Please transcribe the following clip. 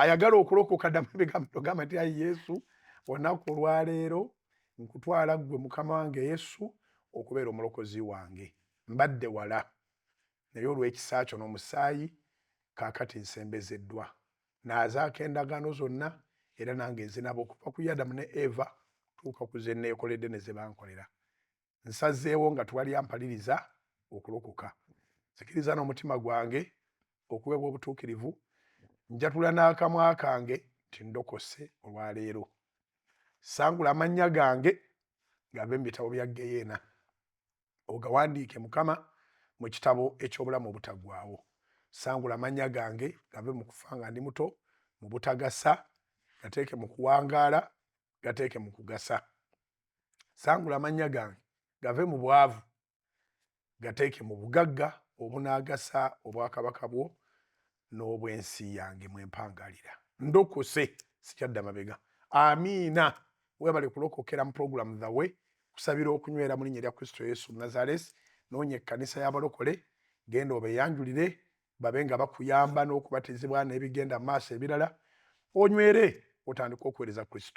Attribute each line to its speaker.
Speaker 1: ayagala okulokoka ddamu ebigambo gamba nti ayi Yesu olunaku olwaleero nkutwala ggwe mukama wange Yesu okubeera omulokozi wange. Mbadde wala naye olw'ekisa kyo n'omusaayi kaakati nsembezeddwa. Naazaako endagaano zonna era nange nzinabo okuva ku Adamu ne Eva tuuka ku ze neekoledde ne ze bankolera. Nsazeewo nga tewali ampaliriza okulokoka. Nzikiriza n'omutima gwange okuweebwa obutuukirivu, njatula n'akamwa kange nti ndokose olwaleero. Sangula amannya gange gave mu bitabo bya Geyeena, ogawandiike Mukama mu kitabo eky'obulamu obutaggwaawo. Sangula amannya gange gave mu kufa nga ndi muto, mu butagasa, gateeke mu kuwangaala, gateeke mu kugasa. Sangula amannya gange gave mu bwavu, gateeke mu bugagga obunaagasa obwakabaka bwo n'obw'ensi yange mwempangaalira. Ndokose, sikyadda mabega. Amiina. Weebale kulokokera mu pulogulaamu zawe, kusabira okunywera mu linnya lya Kristo Yesu Nazaresi. Noonya ekkanisa y'abalokole, genda obeeyanjulire, babe nga bakuyamba n'okubatizibwa n'ebigenda mu maaso ebirala, onywere otandike okuweereza Kristo.